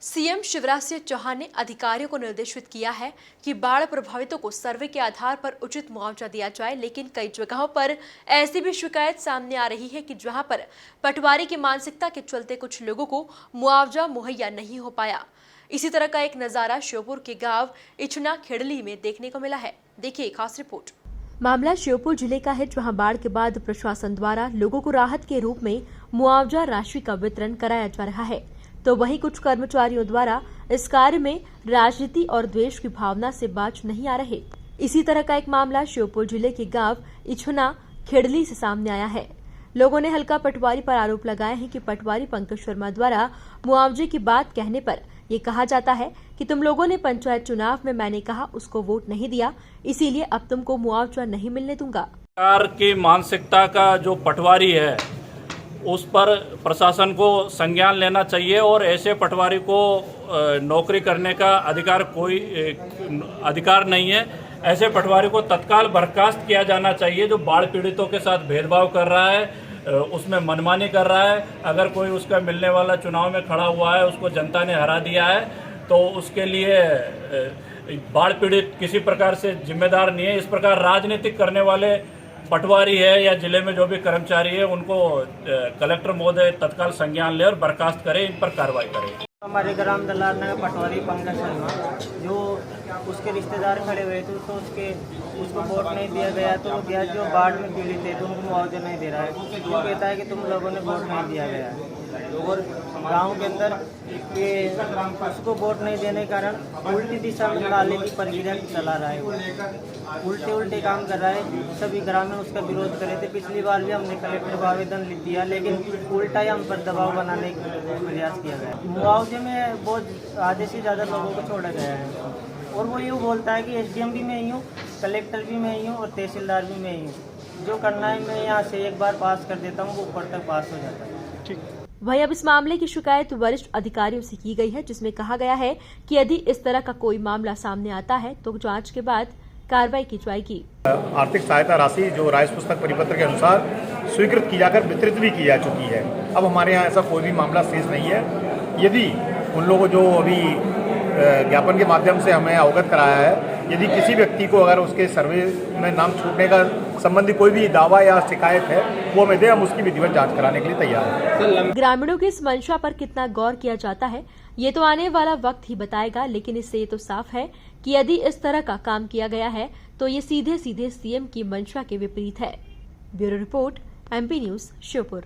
CM Shivraj Singh Chauhan ने अधिकारियों को निर्देशित किया है कि बाढ़ प्रभावितों को सर्वे के आधार पर उचित मुआवजा दिया जाए, लेकिन कई जगहों पर ऐसी भी शिकायत सामने आ रही है कि जहां पर पटवारी की मानसिकता के चलते कुछ लोगों को मुआवजा मुहैया नहीं हो पाया। इसी तरह का एक नजारा श्योपुर के गांव इछना खेड़ली में देखने को मिला है। देखिए खास रिपोर्ट। मामला श्योपुर जिले का है, जहां बाढ़ के बाद प्रशासन द्वारा लोगों को राहत के रूप में मुआवजा राशि का वितरण कराया जा रहा है, तो वहीं कुछ कर्मचारियों द्वारा इस कार्य में राजनीति और द्वेष की भावना से बाज नहीं आ रहे। इसी तरह का एक मामला श्योपुर जिले के गांव इछना खेड़ली से सामने आया है। लोगों ने हल्का पटवारी पर आरोप लगाए हैं कि पटवारी पंकज शर्मा द्वारा मुआवजे की बात कहने पर ये कहा जाता है कि तुम लोगों ने पंचायत चुनाव में मैंने कहा उसको वोट नहीं दिया, इसीलिए अब तुमको मुआवजा नहीं मिलने दूंगा। सरकार की मानसिकता का जो पटवारी है उस पर प्रशासन को संज्ञान लेना चाहिए और ऐसे पटवारी को नौकरी करने का अधिकार नहीं है। ऐसे पटवारी को तत्काल बर्खास्त किया जाना चाहिए जो बाढ़ पीड़ितों के साथ भेदभाव कर रहा है, उसमें मनमानी कर रहा है। अगर कोई उसका मिलने वाला चुनाव में खड़ा हुआ है, उसको जनता ने हरा दिया है, तो उसके लिए बाढ़ पीड़ित किसी प्रकार से जिम्मेदार नहीं है। इस प्रकार राजनीतिक करने वाले पटवारी है या जिले में जो भी कर्मचारी है उनको कलेक्टर महोदय तत्काल संज्ञान ले और बर्खास्त करे, इन पर कार्रवाई करे। हमारे ग्राम दलार नगर पटवारी पंकज शर्मा जो उसके रिश्तेदार खड़े हुए थे, तो उसको वोट नहीं दिया गया, तो वो गया जो बाढ़ में पीड़ित थे तो उनको मुआवजा नहीं दे रहा है। वो कहता है कि तुम लोगों ने वोट नहीं दिया गया है, और गांव के अंदर ये उसको वोट नहीं देने के कारण उल्टी दिशा में डालने की प्रक्रिया चला रहा है, उल्टे काम कर रहा है। सभी ग्रामीण उसका विरोध करे थे। पिछली बार भी हमने कलेक्टर को आवेदन लिख दिया, लेकिन उल्टा ही हम पर दबाव बनाने का प्रयास किया गया। मुआवजे में बहुत आधे से ज़्यादा लोगों को छोड़ा गया है, और वो यूँ बोलता है कि एसडीएम भी मैं ही हूँ, कलेक्टर भी मैं ही हूँ और तहसीलदार भी मैं ही हूँ। जो करना है मैं यहाँ से एक बार पास कर देता हूँ, वो ऊपर तक पास हो जाता है। ठीक। वहीं अब इस मामले की शिकायत वरिष्ठ अधिकारियों से की गई है, जिसमें कहा गया है कि यदि इस तरह का कोई मामला सामने आता है तो जांच के बाद कार्रवाई की जाएगी। आर्थिक सहायता राशि जो राइस पुस्तक परिपत्र के अनुसार स्वीकृत की जाकर वितरित भी की जा चुकी है। अब हमारे यहाँ ऐसा कोई भी मामला शेष नहीं है। यदि उन लोगों जो अभी ज्ञापन के माध्यम से हमें अवगत कराया है, यदि किसी व्यक्ति को अगर उसके सर्वे में नाम छूटने का संबंधी कोई भी दावा या शिकायत है, वो हमें दे, हम उसकी विधिवत जांच कराने के लिए तैयार हैं। ग्रामीणों की इस मंशा पर कितना गौर किया जाता है ये तो आने वाला वक्त ही बताएगा, लेकिन इससे ये तो साफ है कि यदि इस तरह का काम किया गया है तो ये सीधे सीधे सीएम की मंशा के विपरीत है। Bureau report, MP news, Sheopur.